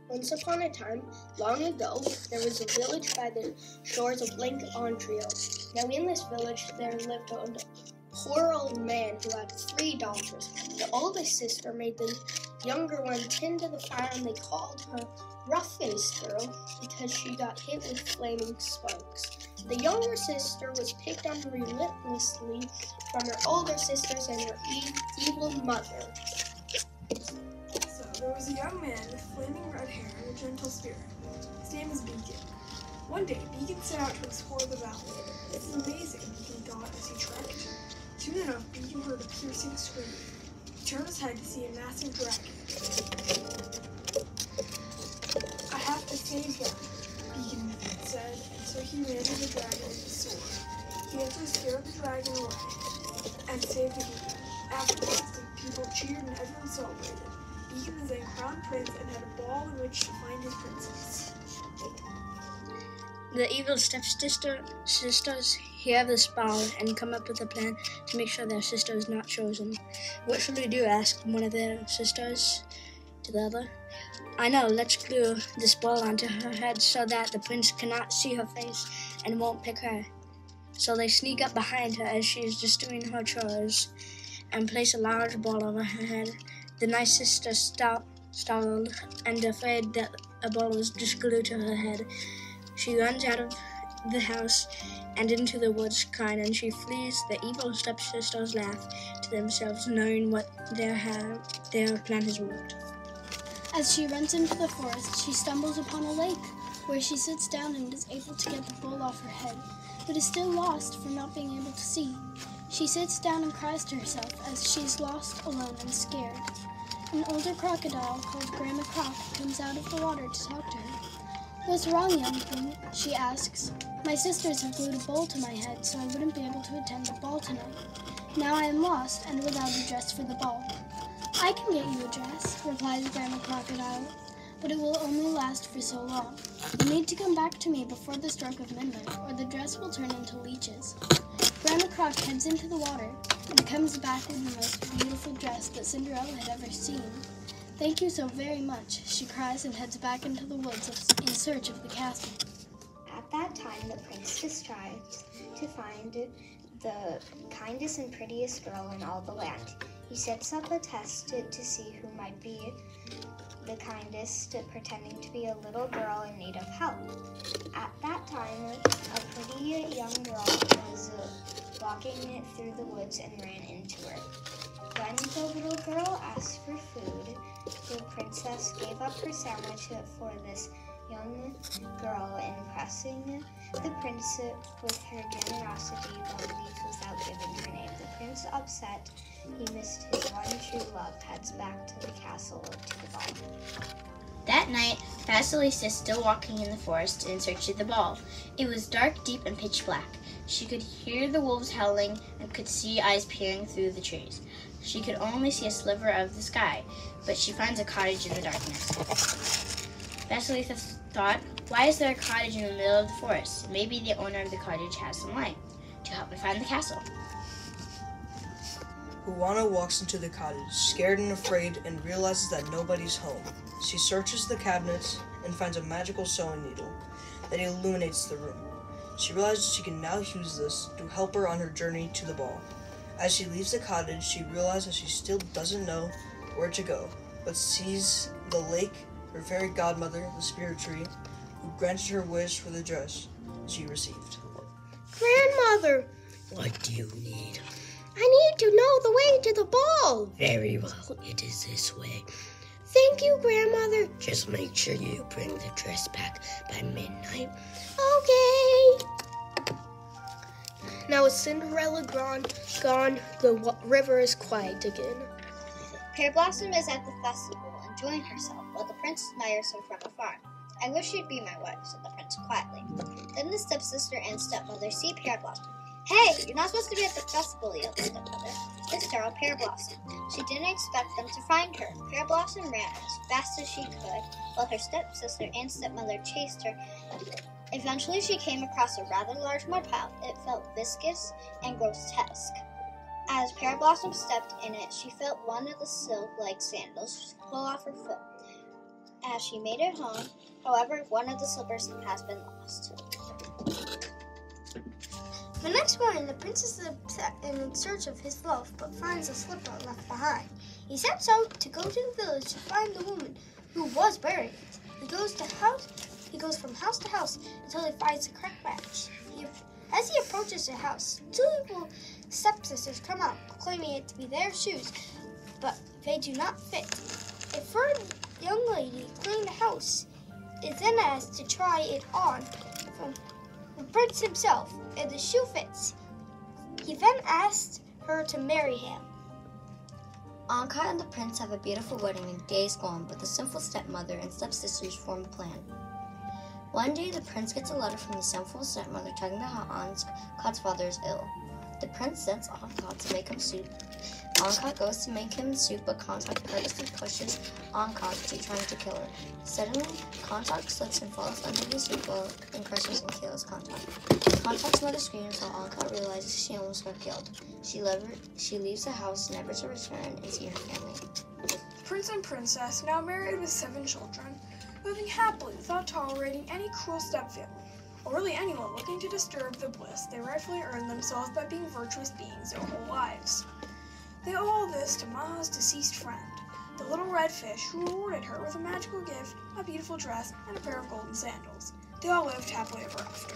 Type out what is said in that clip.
Once upon a time, long ago, there was a village by the shores of Lake Ontario. Now in this village there lived a poor old man who had 3 daughters. The oldest sister made the younger one tend to the fire, and they called her Rough-Faced Girl because she got hit with flaming sparks. The younger sister was picked on relentlessly from her older sisters and her evil mother. So there was a young man with flaming red hair and a gentle spirit. His name was Beacon. One day, Beacon set out to explore the valley. "This is amazing," Beacon thought as he trekked. Soon enough, Beacon heard a piercing scream. He turned his head to see a massive dragon. "I have to save him," Beacon said, and so he ran to the dragon with his sword. He had to scare the dragon away and save the Beacon. Afterwards, the people cheered and everyone celebrated. Beacon was then crowned prince and had a ball in which to find his princess. The evil stepsisters hear the spell and come up with a plan to make sure their sister is not chosen. "What should we do?" asked one of their sisters to the other. "I know, let's glue this ball onto her head so that the prince cannot see her face and won't pick her." So they sneak up behind her as she is just doing her chores and place a large ball over her head. The nice sister startled and afraid that a ball was just glued to her head. She runs out of the house and into the woods crying, and she flees. The evil stepsisters laugh to themselves, knowing what their plan has worked. As she runs into the forest, she stumbles upon a lake, where she sits down and is able to get the bowl off her head, but is still lost from not being able to see. She sits down and cries to herself as she is lost, alone, and scared. An older crocodile called Grandma Croc comes out of the water to talk to her. "What's wrong, young thing?" she asks. "My sisters have glued a bowl to my head so I wouldn't be able to attend the ball tonight. Now I am lost and without a dress for the ball." "I can get you a dress," replies Grandma Crocodile, "but it will only last for so long. You need to come back to me before the stroke of midnight, or the dress will turn into leeches." Grandma Croc heads into the water and comes back with the most beautiful dress that Cinderella had ever seen. "Thank you so very much," she cries and heads back into the woods in search of the castle. At that time, the princess strives to find the kindest and prettiest girl in all the land. He sets up a test to see who might be the kindest, pretending to be a little girl in need of help. At that time, a pretty young girl was walking through the woods and ran into her. When the little girl asked for food, the princess gave up her sandwich for this young girl, impressing the prince with her generosity but leaves without giving her name. The prince, upset he missed his one true love, heads back to the castle to the ball. That night, Vasilisa is still walking in the forest in search of the ball. It was dark, deep, and pitch black. She could hear the wolves howling and could see eyes peering through the trees. She could only see a sliver of the sky, but she finds a cottage in the darkness. Vasilisa thought, "Why is there a cottage in the middle of the forest? Maybe the owner of the cottage has some light to help me find the castle." Juana walks into the cottage, scared and afraid, and realizes that nobody's home. She searches the cabinets and finds a magical sewing needle that illuminates the room. She realizes she can now use this to help her on her journey to the ball. As she leaves the cottage, she realizes she still doesn't know where to go, but sees the lake, her fairy godmother, the spirit tree, who granted her wish for the dress she received. "Grandmother, What do you need? I need to know the way to the ball." Very well, it is this way. "Thank you, Grandmother." Just make sure you bring the dress back by midnight. "Okay." Now with Cinderella gone, the river is quiet again. Pear Blossom is at the festival, enjoying herself, while the prince admires her from afar. "I wish you'd be my wife," said the prince quietly. Then the stepsister and stepmother see Pear Blossom. "Hey, you're not supposed to be at the festival," yelled the stepmother. "It's Darl Pear Blossom." She didn't expect them to find her. Pear Blossom ran as fast as she could, while her stepsister and stepmother chased her. Eventually, she came across a rather large mud pile. It felt viscous and grotesque. As Pear Blossom stepped in it, she felt one of the silk-like sandals pull off her foot. as she made it home. However, one of the slippers has been lost. The next morning, the prince is upset and in search of his loaf, but finds a slipper left behind. He sets out to go to the village to find the woman who was wearing it. He goes from house to house until he finds the correct match. As he approaches the house, two little stepsisters come out, claiming it to be their shoes, but they do not fit. A third young lady cleaning the house is then asked to try it on from the prince himself, and the shoe fits. He then asked her to marry him. Anka and the prince have a beautiful wedding in days gone, but the sinful stepmother and stepsisters form a plan. One day, the prince gets a letter from the sinful stepmother talking about how Ankat's father is ill. The prince sends Ankat to make him soup. Ankat goes to make him soup, but Kantak purposely pushes Ankat, trying to kill her. Suddenly, Kantak slips and falls under the soup bowl and crushes and kills Kantak. Kantak's mother screams while Ankat realizes she almost got killed. She leaves the house, never to return and see her family. The prince and princess, now married with 7 children, living happily without tolerating any cruel stepfamily, or really anyone looking to disturb the bliss they rightfully earned themselves by being virtuous beings their whole lives. They owe all this to Maha's deceased friend, the little red fish, who rewarded her with a magical gift, a beautiful dress, and a pair of golden sandals. They all lived happily ever after.